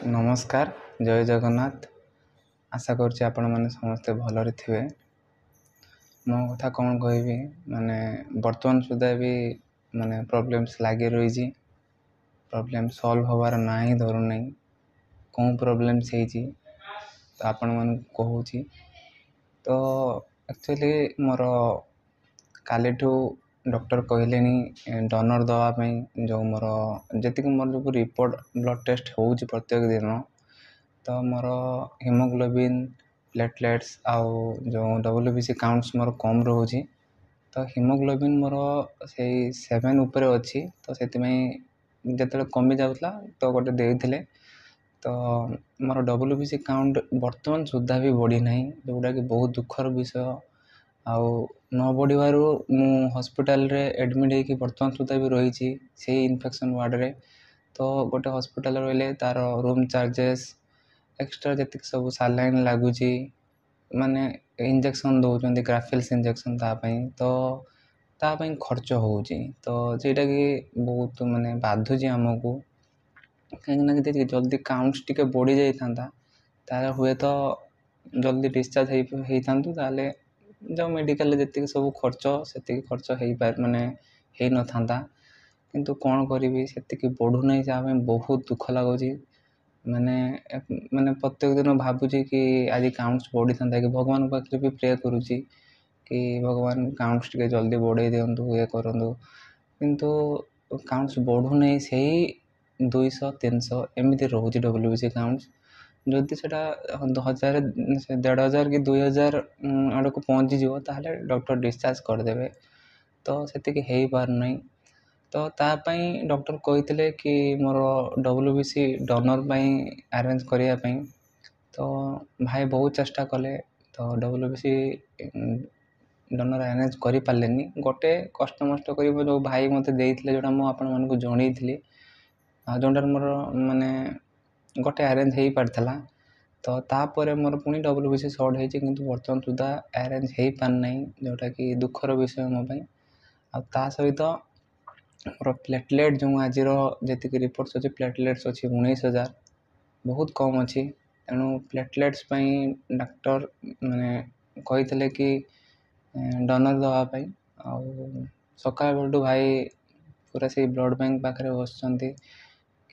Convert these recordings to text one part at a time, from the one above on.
नमस्कार जय जगन्नाथ। आशा करुच्ची आपण मैंने समस्ते भलरे थे। मो कथा कौन कहबी माने वर्तमान सुधा भी माने प्रॉब्लम्स लगी रही। प्रॉब्लम सॉल्व होवार ना ही धरू नहीं। कौन प्रॉब्लम्स है तो आपण मन कहूँ। तो एक्चुअली मोर काली डॉक्टर कहले डोनर दवाई जो मोर जी मोर जो रिपोर्ट ब्लड टेस्ट हो प्रत्येक दिन तो मोर हिमोग्लोबिन प्लेटलेट्स आउ जो WBC काउंट्स मोर कम रोचे। तो हिमोग्लोबिन मोर से 7 ऊपर अच्छी तो से जो कमी जाऊला तो गोटे देते तो मोर WBC काउंट बर्तमान सुधा भी बढ़ी ना जोटा कि बहुत दुखर विषय। आउ न बढ़िबारु मु हॉस्पिटल रे एडमिट होगी बर्तमान सुधा भी रही से इन्फेक्शन वार्ड रे। तो गोटे हॉस्पिटल रहिले तार रूम चार्जेस एक्स्ट्रा जी सब सालाइन लगुच माने इंजेक्शन दौरान ग्राफिल्स इंजेक्शन तो तापाई खर्च हो तो जेटा कि बहुत माने बाधुची आमको कहीं जल्दी काउंट्स टिके बढ़ी जाता हुए तो जल्दी डिस्चार्ज होता जो मेडिकल जी सब खर्च से खर्च हो माने हो न था किंतु कौन करी से बढ़ू नहीं जहाँ बहुत दुख लगुच। माने माने प्रत्येक दिन भावुची कि आज काउंट्स बढ़ी था कि भगवान पाखे भी प्रे करुच्ची कि भगवान काउंट्स टिके जल्दी बढ़े दिंतु ये करूँ किंतु काउंट्स बढ़ू नहीं से 200-300 एमती रोचे WBC काउंट्स जदि से 1000 1500 कि 2000 आड़ को पहुँची जाए डॉक्टर डिस्चार्ज करदे तो से हो पार नहीं। तो तापाई डॉक्टर कहते कि मोर WBC डोनर अरेंज करने तो भाई बहुत चेष्टा कले तो WBC डोनर अरेंज कर पारे गोटे कष्ट मस्ट कर जो भाई मत देते जोटा मुझे जनई जोटार मोर माने गोटे अरेंज हो पार्ला तो तापर मोर पुणी WBC सर्ट होती कि बर्तमान सुधा अरेंज हो पारना जोटा कि दुखर विषय मोपाई। आ सहित मोर प्लेटलेट जो आज जी रिपोर्ट्स अच्छे प्लेटलेट्स अच्छी 19,000 बहुत कम अच्छी तेणु प्लेटलेट्स डाक्टर माने कहते कि डोनर दवाई सकाल बेलू भाई पूरा से ब्लड बैंक पाखे बस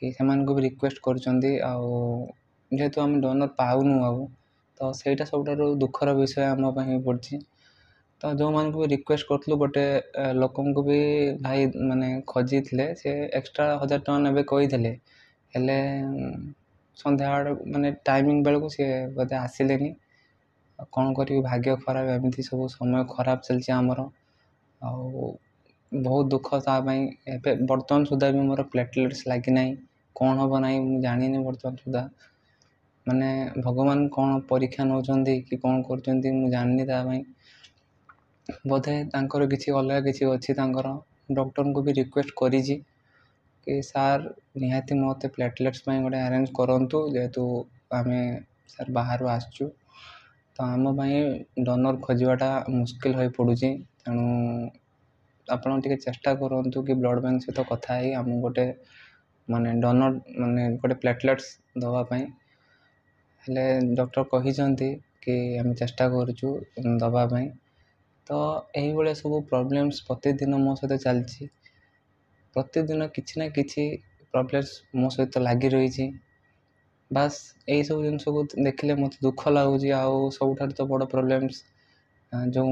कि से भी रिक्वेस्ट करेतु आम डोनर पाऊनु आउ तो सहीटा सब दुखर विषय आम पड़ी। तो जो मान को भी रिक्वेस्ट करूँ गोटे लोक को भी भाई माने खोजी थे से एक्स्ट्रा 1000 टଙ୍କା ने कही हेले संध्या माने टाइमिंग बेलू सी बोधे आसिले कौन करी भाग्य खराब एमती सब समय खराब चलती आमर आ बहुत दुख बर्तमान सुधा भी मोर प्लेटलेट्स लगी ना कौन हम ना मुझे जानी बर्तमान सुधा माने भगवान कौन परीक्षा नौ कि कौन कर जानी बोधे तांकर किसी अलग किसी अच्छी डॉक्टर को भी रिक्वेस्ट करी कि सार निहाती मत प्लेटलेट्स गोटे अरेंज करूँ जेहेतु आम सार बाहर आसचु तो आम डोनर खोजाटा मुस्किल हो पड़ू तेणु आपड़ टे चेष्टा करूँ कि ब्लड बैंक सहित कथा है आम गोटे माने डोनर माने गोटे प्लेटलेट्स दवापाई हेले डॉक्टर कही कि आम चेष्टा करूँ दवापाई। तो यही भाया सब प्रॉब्लम्स प्रतिदिन मो सहित चलती प्रतिदिन किसी ना कि प्रॉब्लम्स मो सहित लगी रही बास यही सब जिन को देखिले मत दुख लगुच। आउ सब तो बड़ प्रॉब्लम्स जो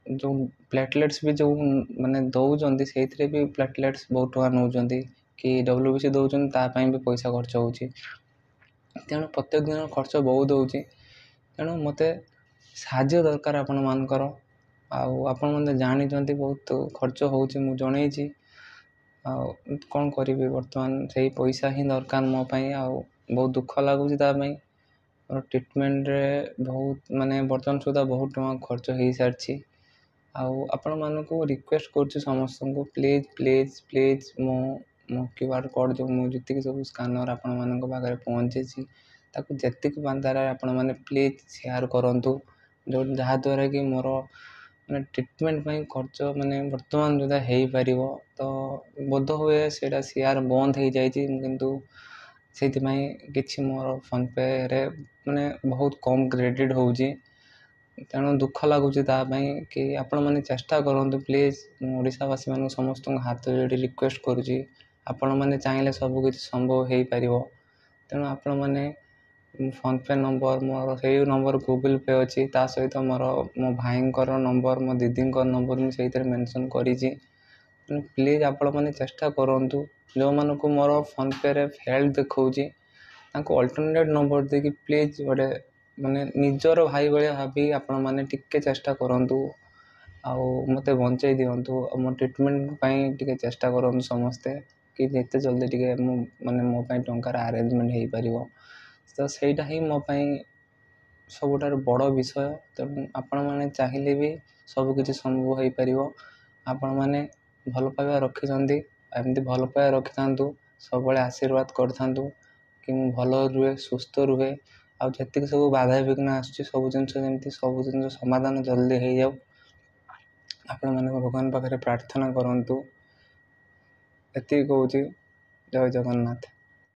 जो प्लेटलेट्स भी जो माने दौरान से भी प्लेटलेट्स बहुत टका नौ कि WBC दौरान तापाई भी पैसा खर्च हो तेणु प्रत्येक दिन खर्च बहुत होची तेणु मत साहाଯ୍ୟ दरकार आपण मानकर आपण मैंने जानी बहुत खर्च होची मु जनई कौन करी बर्तमान से पैसा ही दरकार मोपाई बहुत दुख लगुच और ट्रीटमेंट रे बहुत माने बर्तमान सुधा बहुत टଙ୍କା खर्च हो सारी आपण मानक रिक्वेस्ट कर समस्त को प्लीज प्लीज प्लीज मो QR कोड जो मुझे सब स्कानर आपण मान पाखे पहुँचे जी बांधार आपण मैंने प्लीज शेयर करूँ जो जहाद्वारा कि मोर मैंने ट्रीटमेंट खर्च माने बर्तमान जो हो पार तो बोध हुए से शेयर बंद हो जाए किंतु ସେଇଥିପାଇଁ କିଛି ମୋର ଫୋନ୍ପେରେ ମାନେ ବହୁତ କମ୍ କ୍ରେଡ଼ିଟ୍ ହେଉଛି। ତେଣୁ ଦୁଃଖ ଲାଗୁଛି ତା ପାଇଁ କି ଆପଣମାନେ ଚେଷ୍ଟା କରନ୍ତୁ ପ୍ଲିଜ୍। ମୁଁ ଓଡ଼ିଶାବାସୀମାନଙ୍କୁ ସମସ୍ତଙ୍କୁ ହାତ ଯୋଡ଼ି ରିକ୍ୱେଷ୍ଟ କରୁଛି, ଆପଣମାନେ ଚାହିଁଲେ ସବୁକିଛି ସମ୍ଭବ ହୋଇପାରିବ। ତେଣୁ ଆପଣମାନେ ଫୋନ୍ପେ ନମ୍ବର ମୋର ସେଇ ନମ୍ବର ଗୁଗୁଲ୍ ପେ ଅଛି, ତା ସହିତ ମୋ ଭାଇଙ୍କର ନମ୍ବର, ମୋ ଦିଦିଙ୍କ ନମ୍ବର ମୁଁ ସେଇଥିରେ ମେନସନ୍ କରିଛି। ତେଣୁ ପ୍ଲିଜ୍ ଆପଣମାନେ ଚେଷ୍ଟା କରନ୍ତୁ। ଯେଉଁମାନଙ୍କୁ ମୋର ଫୋନ୍ପେରେ ଫେଲ୍ଡ ଦେଖାଉଛି ତାଙ୍କୁ ଅଲ୍ଟରନେଟ୍ ନମ୍ବର ଦେଇକି ପ୍ଲିଜ୍ ଗୋଟେ ମାନେ ନିଜର ଭାଇ ଭଳିଆ ଭାବି ଆପଣମାନେ ଟିକେ ଚେଷ୍ଟା କରନ୍ତୁ ଆଉ ମୋତେ ବଞ୍ଚାଇ ଦିଅନ୍ତୁ। ଆଉ ମୋ ଟ୍ରିଟମେଣ୍ଟ ପାଇଁ ଟିକେ ଚେଷ୍ଟା କରନ୍ତୁ ସମସ୍ତେ, କି ଯେତେ ଜଲ୍ଦି ଟିକେ ମୋ ପାଇଁ ଟଙ୍କାର ଆରେଞ୍ଜମେଣ୍ଟ ହୋଇପାରିବ। ତ ସେଇଟା ହିଁ ମୋ ପାଇଁ ସବୁଠାରୁ ବଡ଼ ବିଷୟ। ତେଣୁ ଆପଣମାନେ ଚାହିଁଲେ ବି ସବୁକିଛି ସମ୍ଭବ ହୋଇପାରିବ। ଆପଣମାନେ ଭଲ ପାଇବା ରଖିଛନ୍ତି, ଏମିତି ଭଲ ପାଇବା ରଖିଥାନ୍ତୁ, ସବୁବେଳେ ଆଶୀର୍ବାଦ କରିଥାନ୍ତୁ କି ମୁଁ ଭଲ ରୁହେ, ସୁସ୍ଥ ରୁହେ। ଆଉ ଯେତିକି ସବୁ ବାଧାବିଘ୍ନ ଆସୁଛି ସବୁ ଜିନିଷ ସମାଧାନ ଜଲ୍ଦି ହୋଇଯାଉ। ଆପଣମାନେ ଭଗବାନ ପାଖରେ ପ୍ରାର୍ଥନା କରନ୍ତୁ। ଏତିକି କହୁଛି। ଜୟ ଜଗନ୍ନାଥ।